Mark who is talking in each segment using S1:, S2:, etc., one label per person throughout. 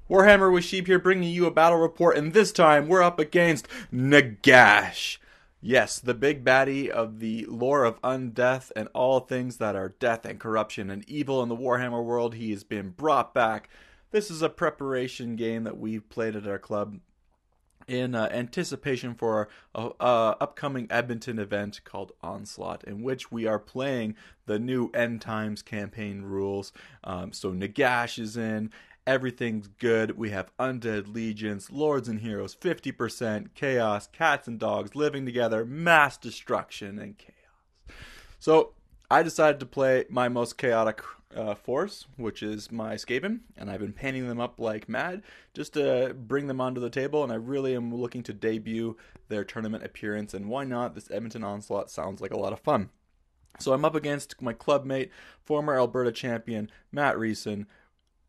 S1: Warhammer with Sheeb here, bringing you a battle report, and this time we're up against Nagash. Yes, the big baddie of the lore of undeath and all things that are death and corruption and evil in the Warhammer world. He has been brought back. This is a preparation game that we've played at our club in anticipation for a upcoming Edmonton event called Onslaught, in which we are playing the new End Times campaign rules. So Nagash is in. Everything's good. We have undead legions, lords and heroes, 50%, chaos, cats and dogs living together, mass destruction, and chaos. So I decided to play my most chaotic force, which is my Skaven, and I've been painting them up like mad just to bring them onto the table, and I really am looking to debut their tournament appearance, and why not? This Edmonton Onslaught sounds like a lot of fun. So I'm up against my clubmate, former Alberta champion, MattReeson,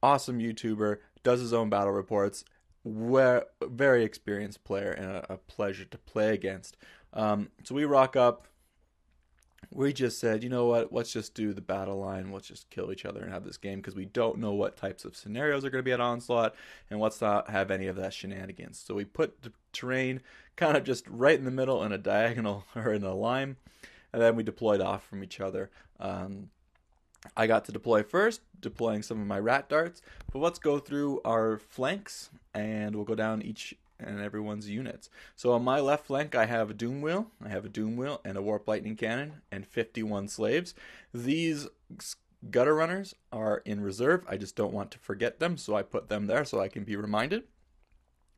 S1: awesome YouTuber, does his own battle reports, very experienced player, and a pleasure to play against. So we rock up. We just said, you know what, let's just do the battle line. Let's just kill each other and have this game, because we don't know what types of scenarios are going to be at Onslaught, and let's not have any of that shenanigans. So we put the terrain kind of just right in the middle in a diagonal, or in a line, and then we deployed off from each other. I got to deploy first, deploying some of my rat darts, but let's go through our flanks, and we'll go down each and everyone's units. So on my left flank, I have a doom wheel, and a warp lightning cannon, and 51 slaves. These gutter runners are in reserve. I just don't want to forget them, so I put them there so I can be reminded.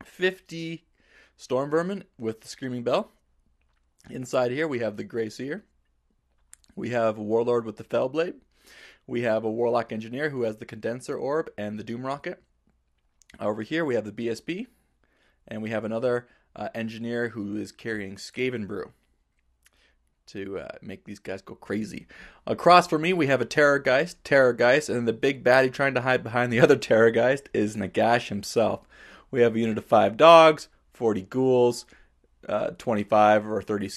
S1: 50 storm vermin with the screaming bell. Inside here, we have the Grey Seer. We have a warlord with the fell blade. We have a warlock engineer who has the condenser orb and the doom rocket. Over here, we have the BSB. And we have another engineer who is carrying Skaven brew to make these guys go crazy. Across from me, we have a Terrorgeist, and the big baddie trying to hide behind the other Terrorgeist is Nagash himself. We have a unit of 5 dogs, 40 ghouls, 25 or 30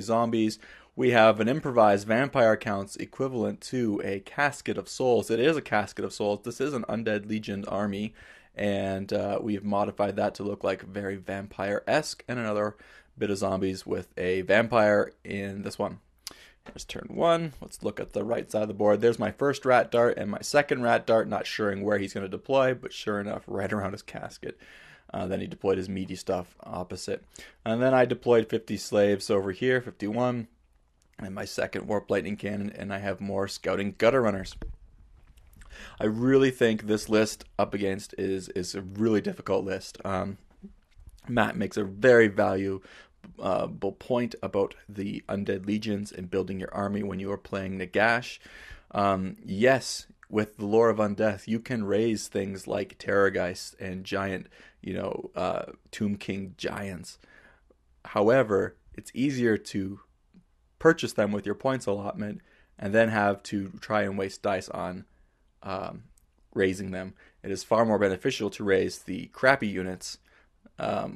S1: zombies. We have an improvised vampire counts equivalent to a casket of souls. It is a casket of souls. This is an undead legion army, and we have modified that to look like very vampire-esque, and another bit of zombies with a vampire in this one. Here's turn 1. Let's look at the right side of the board. There's my first rat dart and my second rat dart, not sure where he's going to deploy, but sure enough, right around his casket. Then he deployed his meaty stuff opposite. And then I deployed 50 slaves over here, 51, and my second warp lightning cannon, and I have more scouting gutter runners. I really think this list up against is a really difficult list. Matt makes a very valuable point about the undead legions and building your army when you are playing Nagash. Yes, with the lore of undeath, you can raise things like Terrorgeist and giant, Tomb King giants. However, it's easier to purchase them with your points allotment and then have to try and waste dice on raising them. It is far more beneficial to raise the crappy units,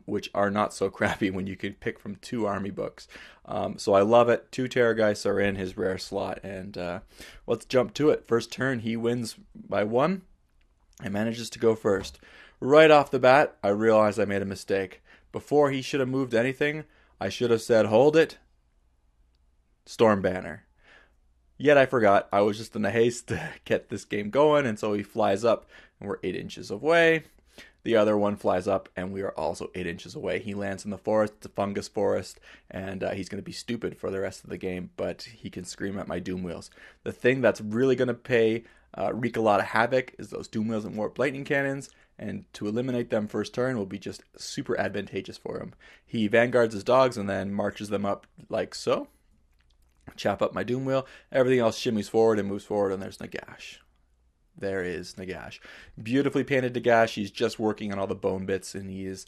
S1: which are not so crappy when you can pick from 2 army books. So I love it. 2 Terrorgeists are in his rare slot, and let's jump to it. First turn, he wins by 1 and manages to go first. Right off the bat, I realized I made a mistake. Before he should have moved anything, I should have said, hold it, Storm Banner. Yet I forgot. I was just in a haste to get this game going, and so he flies up, and we're 8 inches away. The other one flies up, and we are also 8 inches away. He lands in the forest. It's a fungus forest, and he's going to be stupid for the rest of the game, but he can scream at my doom wheels. The thing that's really going to wreak a lot of havoc is those doom wheels and warp lightning cannons, and to eliminate them first turn will be just super advantageous for him. He vanguards his dogs and then marches them up like so. Chop up my doom wheel. Everything else shimmies forward and moves forward, and there's Nagash. There is Nagash. Beautifully painted Nagash. He's just working on all the bone bits, and he is,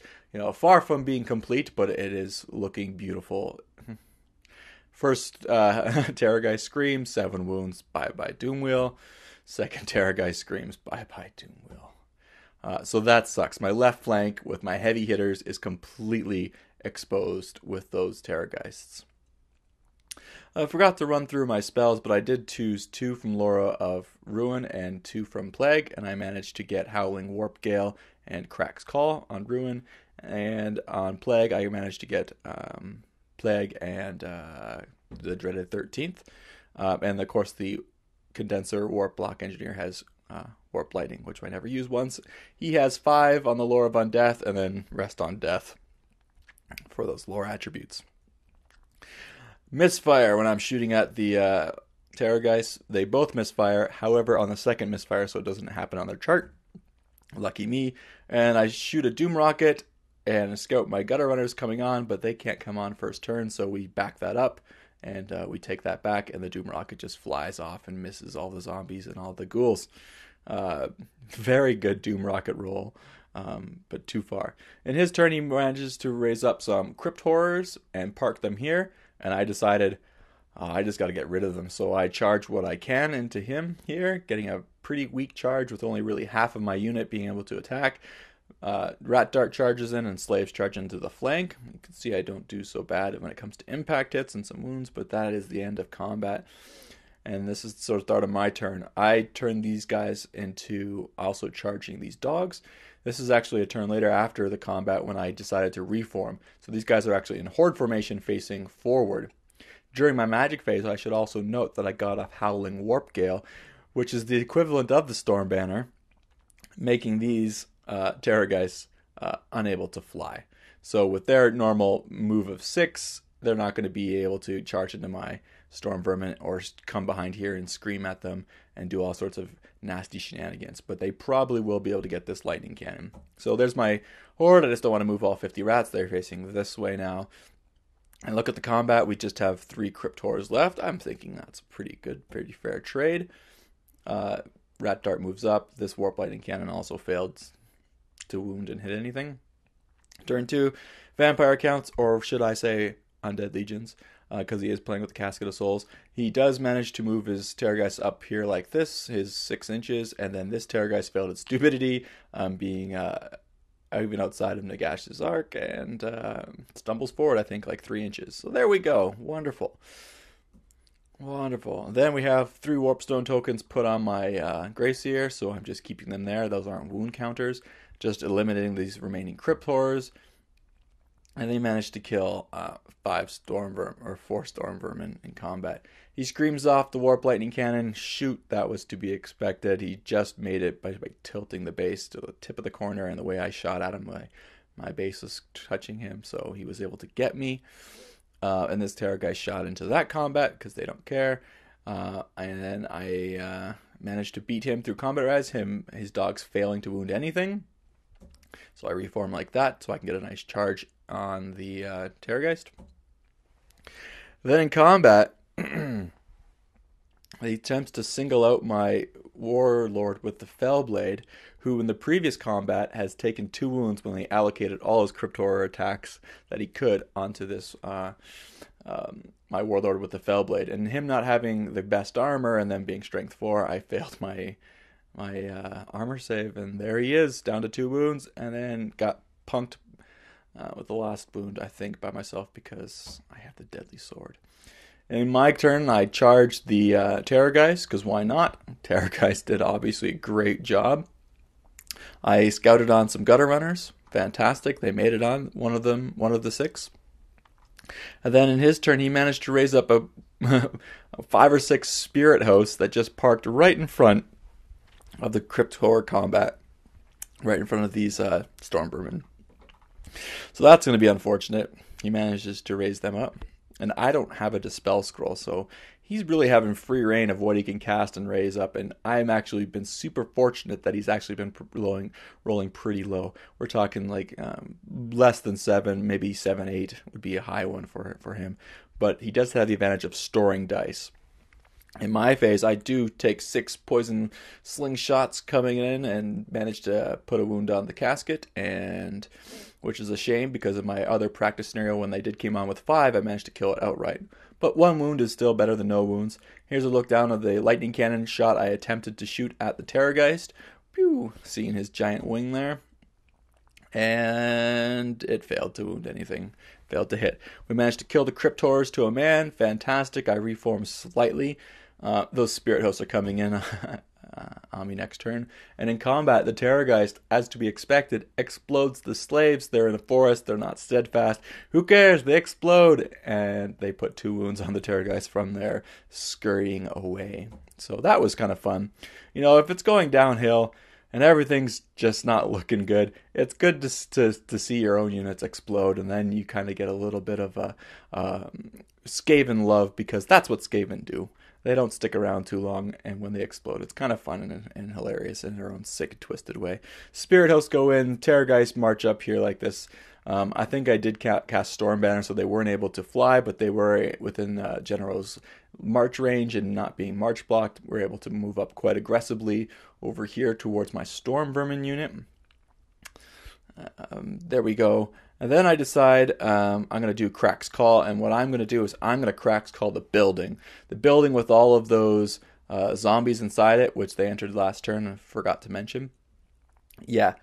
S1: far from being complete, but it is looking beautiful. First Terrorgeist screams, 7 wounds, bye-bye doom wheel. Second Terrorgeist screams, bye-bye doom wheel. So that sucks. My left flank with my heavy hitters is completely exposed with those Terrorgeists. I forgot to run through my spells, but I did choose 2 from Laura of Ruin and 2 from Plague, and I managed to get Howling Warp Gale and Crack's Call on Ruin, and on Plague I managed to get Plague and the Dreaded 13th, and of course the Condenser Warp Block Engineer has Warp Lightning, which I never used once. He has 5 on the Lore of Undeath, and then rest on Death for those lore attributes. Misfire when I'm shooting at the Terrorgeist. They both misfire, however, on the second misfire, so it doesn't happen on their chart. Lucky me. And I shoot a Doom Rocket and scout my Gutter Runners coming on, but they can't come on first turn, so we back that up, and we take that back, and the Doom Rocket just flies off and misses all the zombies and all the ghouls. Very good Doom Rocket roll, but too far. In his turn, he manages to raise up some Crypt Horrors and park them here, and I decided I just got to get rid of them. So I charge what I can into him here, getting a pretty weak charge with only really half of my unit being able to attack. Rat Dart charges in and Slaves charge into the flank. You can see I don't do so bad when it comes to impact hits and some wounds, but that is the end of combat. And this is sort of start of my turn. I turn these guys into also charging these dogs. This is actually a turn later after the combat when I decided to reform. So these guys are actually in horde formation facing forward. During my magic phase, I should also note that I got a Howling Warp Gale, which is the equivalent of the Storm Banner, making these Terrorgeists unable to fly. So with their normal move of 6, they're not going to be able to charge into my Storm Vermin or come behind here and scream at them and do all sorts of nasty shenanigans. But they probably will be able to get this lightning cannon. So there's my horde. I just don't want to move all 50 rats. They're facing this way now. And look at the combat. We just have 3 Crypt Horrors left. I'm thinking that's pretty good, pretty fair trade. Rat Dart moves up. This Warp Lightning Cannon also failed to wound and hit anything. Turn 2, Vampire counts, or should I say Undead Legions, because he is playing with the Casket of Souls. He does manage to move his Terrorgeist up here like this, his 6 inches, and then this Terrorgeist failed its stupidity, being even outside of Nagash's arc, and stumbles forward, I think, like 3 inches. So there we go. Wonderful. Wonderful. Then we have 3 Warpstone tokens put on my Gracier, so I'm just keeping them there. Those aren't wound counters. Just eliminating these remaining Crypt Horrors. And they managed to kill 4 Storm Vermin in combat. He screams off the Warp Lightning Cannon. Shoot, that was to be expected. He just made it by tilting the base to the tip of the corner, and the way I shot at him, my base was touching him, so he was able to get me. And this Terrorgeist shot into that combat because they don't care. And then I managed to beat him through combat rise, his dogs failing to wound anything. So I reform like that so I can get a nice charge on the Terrorgeist. Then in combat, he attempts to single out my Warlord with the Fellblade, who in the previous combat has taken 2 wounds when he allocated all his Crypt Horror attacks that he could onto this my Warlord with the Fellblade. And him not having the best armor and then being strength 4, I failed my armor save, and there he is, down to 2 wounds, and then got punked with the last wound, I think, by myself because I have the Deadly Sword. In my turn, I charged the Terrorgeist, because why not? Terrorgeist did obviously a great job. I scouted on some Gutter Runners. Fantastic. They made it on, one of the 6. And then in his turn, he managed to raise up a 5 or 6 Spirit Hosts that just parked right in front of the Crypt Horror combat, right in front of these Storm Vermin. So that's going to be unfortunate. He manages to raise them up. And I don't have a Dispel Scroll, so he's really having free reign of what he can cast and raise up. And I'm actually been super fortunate that he's actually been rolling pretty low. We're talking like less than 7, maybe 7, 8 would be a high one for him. But he does have the advantage of storing dice. In my phase, I do take 6 poison slingshots coming in and manage to put a wound on the casket, and which is a shame because of my other practice scenario when they did come on with 5, I managed to kill it outright. But 1 wound is still better than no wounds. Here's a look down of the lightning cannon shot I attempted to shoot at the Terrorgeist. Pew! Seeing his giant wing there. And it failed to wound anything. failed to hit. We managed to kill the Cryptors to a man. Fantastic. I reformed slightly. Those Spirit Hosts are coming in on me next turn. And in combat, the Terrorgeist, as to be expected, explodes the slaves. They're in the forest. They're not steadfast. Who cares? They explode. And they put 2 wounds on the Terrorgeist from there, scurrying away. So that was kind of fun. You know, if it's going downhill and everything's just not looking good, it's good to see your own units explode, and then you kind of get a little bit of a Skaven love, because that's what Skaven do. They don't stick around too long, and when they explode, it's kind of fun and hilarious in their own sick, twisted way. Spirit Hosts go in, Terrorgeist march up here like this. I think I did cast Storm Banner, so they weren't able to fly, but they were within General's march range and not being march blocked. We're able to move up quite aggressively over here towards my Storm Vermin unit. There we go. And then I decide I'm going to do Crack's Call, and what I'm going to do is I'm going to Crack's Call the building. The building with all of those zombies inside it, which they entered last turn and forgot to mention. Yeah,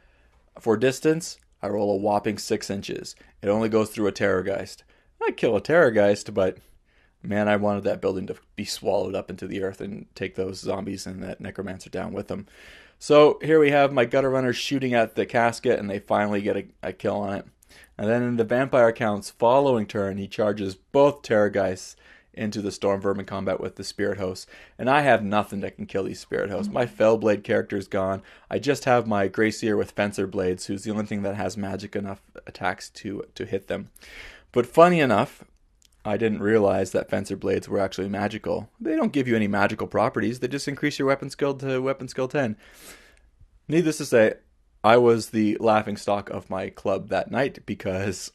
S1: for distance, I roll a whopping 6 inches. It only goes through a Terrorgeist. I kill a Terrorgeist, but man, I wanted that building to be swallowed up into the earth and take those zombies and that Necromancer down with them. So here we have my Gutter Runners shooting at the casket, and they finally get a kill on it. And then in the Vampire Count's following turn, he charges both Terrorgeists into the Storm Vermin combat with the Spirit Hosts. And I have nothing that can kill these Spirit Hosts. My Fellblade character is gone. I just have my Greyseer with Fencer Blades, who's the only thing that has magic enough attacks to hit them. But funny enough, I didn't realize that Fencer Blades were actually magical. They don't give you any magical properties. They just increase your weapon skill to weapon skill 10. Needless to say, I was the laughingstock of my club that night, because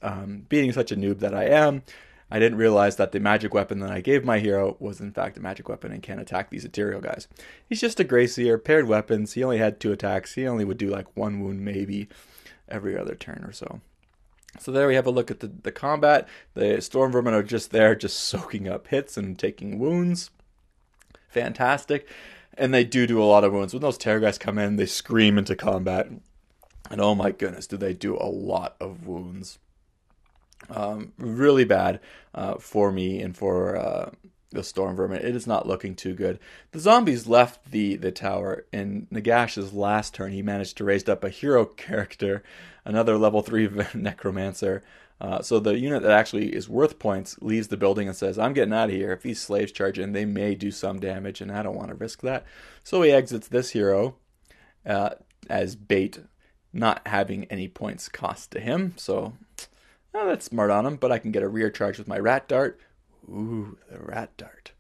S1: being such a noob that I am, I didn't realize that the magic weapon that I gave my hero was in fact a magic weapon and can't attack these ethereal guys. He's just a Greyseer, paired weapons. He only had 2 attacks. He only would do like 1 wound maybe every other turn or so. So there we have a look at the combat. The Storm Vermin are just there, just soaking up hits and taking wounds. Fantastic. And they do a lot of wounds. When those Terrorgeists come in, they scream into combat. And oh my goodness, do they do a lot of wounds. Really bad for me and for the Storm Vermin. It is not looking too good. The zombies left the tower. In Nagash's last turn, he managed to raise up a hero character, another level 3 Necromancer. So the unit that actually is worth points leaves the building and says, I'm getting out of here. If these slaves charge in, they may do some damage, and I don't want to risk that. So he exits this hero as bait, not having any points cost to him. So that's smart on him, but I can get a rear charge with my Rat Dart. Ooh, the Rat Dart.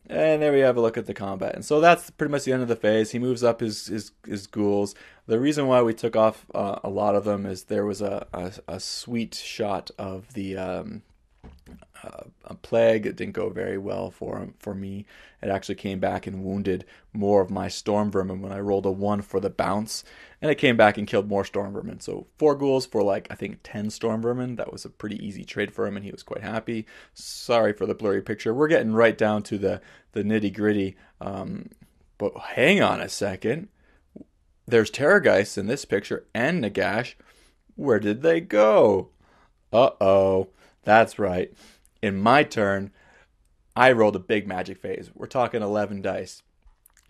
S1: And there we have a look at the combat. And so that's pretty much the end of the phase. He moves up his ghouls. The reason why we took off a lot of them is there was a sweet shot of the a plague. It didn't go very well for me. It actually came back and wounded more of my Storm Vermin when I rolled a 1 for the bounce. And it came back and killed more Storm Vermin. So 4 ghouls for like, I think 10 Storm Vermin. That was a pretty easy trade for him, and he was quite happy. Sorry for the blurry picture. We're getting right down to the nitty gritty. But hang on a second. There's Terrorgeists in this picture and Nagash. Where did they go? Uh-oh. That's right. In my turn, I rolled a big magic phase. We're talking 11 dice.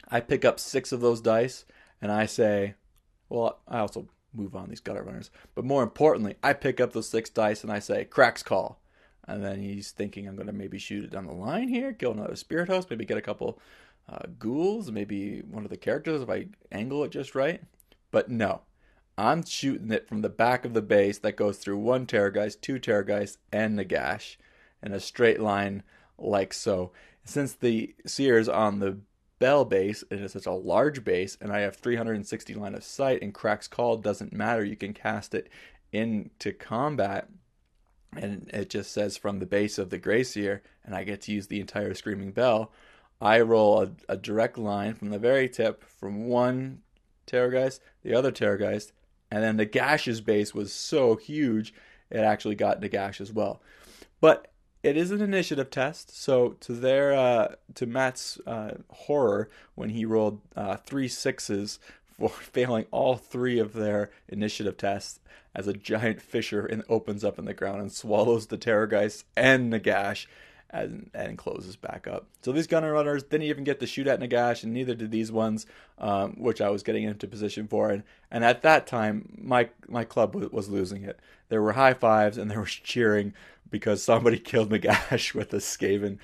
S1: I pick up 6 of those dice, and I say, well, I also move on these Gutter Runners. But more importantly, I pick up those 6 dice, and I say, Crack's Call. And then he's thinking I'm going to maybe shoot it down the line here, kill another Spirit Host, maybe get a couple ghouls, maybe one of the characters if I angle it just right. But no. I'm shooting it from the back of the base that goes through 1 Terrorgeist, 2 Terrorgeists, and Nagash in a straight line like so. Since the Seer's on the Bell base, it is such a large base, and I have 360 line of sight, and Crack's Call doesn't matter. You can cast it into combat, and it just says from the base of the Greyseer, and I get to use the entire Screaming Bell. I roll a direct line from the very tip from 1 Terrorgeist, the other Terrorgeist, and then Nagash's base was so huge, it actually got Nagash as well. But it is an initiative test, so to Matt's horror, when he rolled 3 6s for failing all 3 of their initiative tests as a giant fissure opens up in the ground and swallows the Terrorgeist and Nagash and closes back up. So these gunner runners didn't even get to shoot at Nagash, and neither did these ones, which I was getting into position for. And at that time, my club was losing it. There were high fives and there was cheering because somebody killed Nagash with a Skaven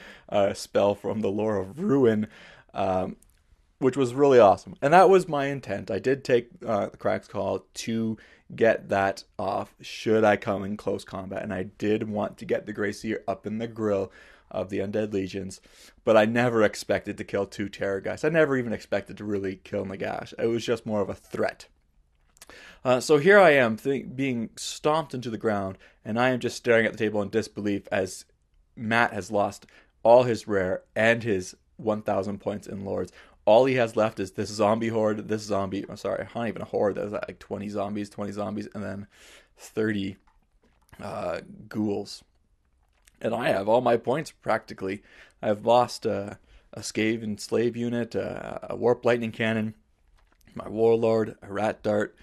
S1: spell from the Lore of Ruin, which was really awesome. And that was my intent. I did take the Crack's Call to get that off should I come in close combat. And I did want to get the Grey Seer up in the grill of the Undead Legions. But I never expected to kill 2 Terrorgeists. I never even expected to really kill Nagash. It was just more of a threat. So here I am being stomped into the ground, and I am just staring at the table in disbelief as Matt has lost all his rare and his 1,000 points in Lords. All he has left is this zombie horde, not even a horde, there's like 20 zombies, and then 30 ghouls. And I have all my points practically. I've lost a Skaven slave unit, a warp lightning cannon, my warlord, a rat dart,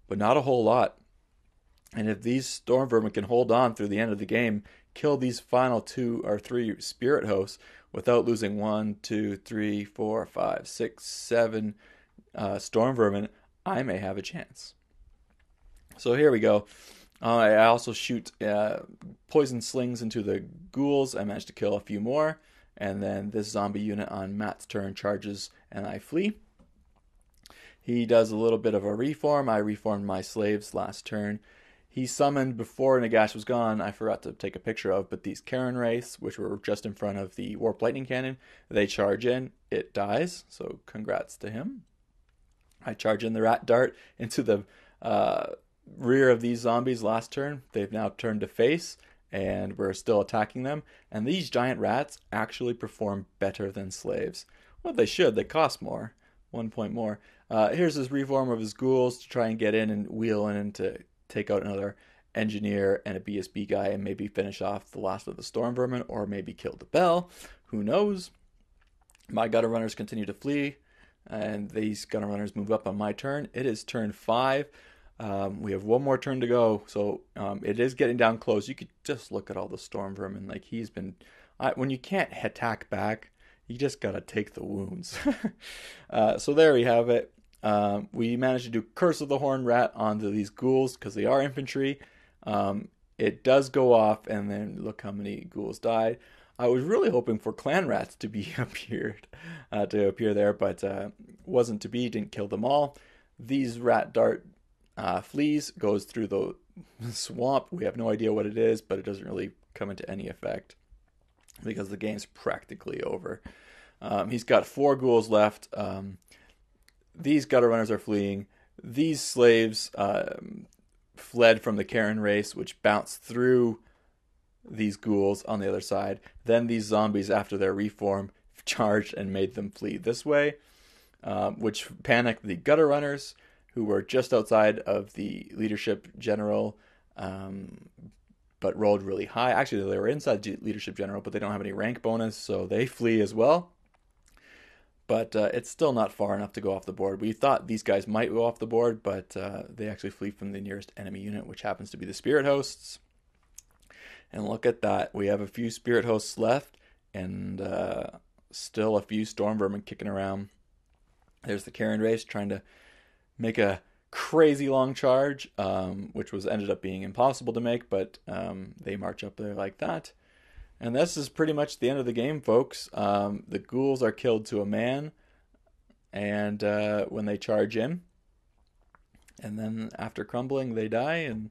S1: but not a whole lot. And if these storm vermin can hold on through the end of the game, kill these final 2 or 3 spirit hosts without losing 1, 2, 3, 4, 5, 6, 7 storm vermin, I may have a chance. So here we go. I also shoot poison slings into the ghouls. I managed to kill a few more. And then this zombie unit on Matt's turn charges and I flee. He does a little bit of a reform. I reformed my slaves last turn. He summoned, before Nagash was gone, I forgot to take a picture of, but these Karen Wraiths, which were just in front of the Warp Lightning Cannon, they charge in. It dies, so congrats to him. I charge in the Rat Dart into the rear of these zombies last turn. They've now turned to face, and we're still attacking them. And these giant rats actually perform better than slaves. Well, they should. They cost more. 1 point more. Here's his reform of his ghouls to try and get in and wheel in to take out another engineer and a BSB guy and maybe finish off the last of the storm vermin, or maybe kill the bell. Who knows? My gutter runners continue to flee, and these gutter runners move up on my turn. It is turn 5. We have 1 more turn to go, so it is getting down close. You could just look at all the storm vermin. Like, he's been... when you can't attack back, you just gotta take the wounds. So there we have it. We managed to do Curse of the Horned Rat onto these ghouls because they are infantry. It does go off, and then look how many ghouls died. I was really hoping for clan rats to be appear there, but wasn't to be. Didn't kill them all. These rat dart fleas goes through the swamp. We have no idea what it is, but it doesn't really come into any effect because the game's practically over. He's got 4 ghouls left. These gutter runners are fleeing. These slaves fled from the Karen race, which bounced through these ghouls on the other side. Then these zombies, after their reform, charged and made them flee this way, which panicked the gutter runners, who were just outside of the leadership general, but rolled really high. Actually, they were inside leadership general, but they don't have any rank bonus, so they flee as well. But it's still not far enough to go off the board. We thought these guys might go off the board, but they actually flee from the nearest enemy unit, which happens to be the Spirit Hosts. And look at that. We have a few Spirit Hosts left, and still a few Storm Vermin kicking around. There's the Karen race trying to make a crazy long charge, which ended up being impossible to make, but they march up there like that. And this is pretty much the end of the game, folks. The ghouls are killed to a man, and when they charge in, and then after crumbling, they die, and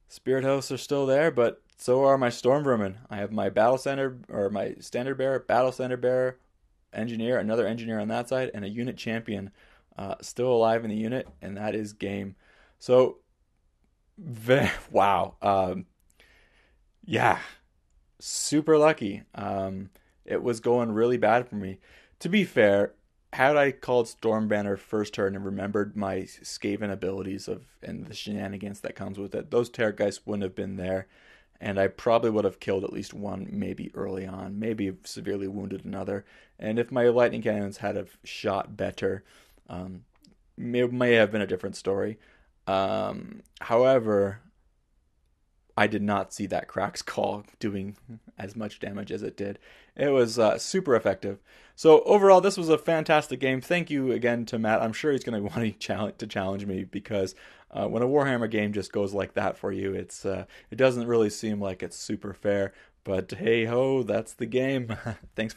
S1: Spirit Hosts are still there, but so are my Storm Vermin. I have my Battle Center, or my Standard Bearer, Battle Center Bearer, Engineer, another Engineer on that side, and a Unit Champion still alive in the unit, and that is game. So, wow. Yeah. Super lucky. It was going really bad for me. To be fair, had I called Stormbanner first turn and remembered my Skaven abilities and the shenanigans that comes with it, those Terrorgeists wouldn't have been there, and I probably would have killed at least one, maybe early on, maybe severely wounded another. And if my lightning cannons had have shot better, may have been a different story. However, I did not see that Krax call doing as much damage as it did. It was super effective. So overall, this was a fantastic game. Thank you again to Matt. I'm sure he's going to want to challenge me because when a Warhammer game just goes like that for you, it doesn't really seem like it's super fair. But hey ho, that's the game. Thanks.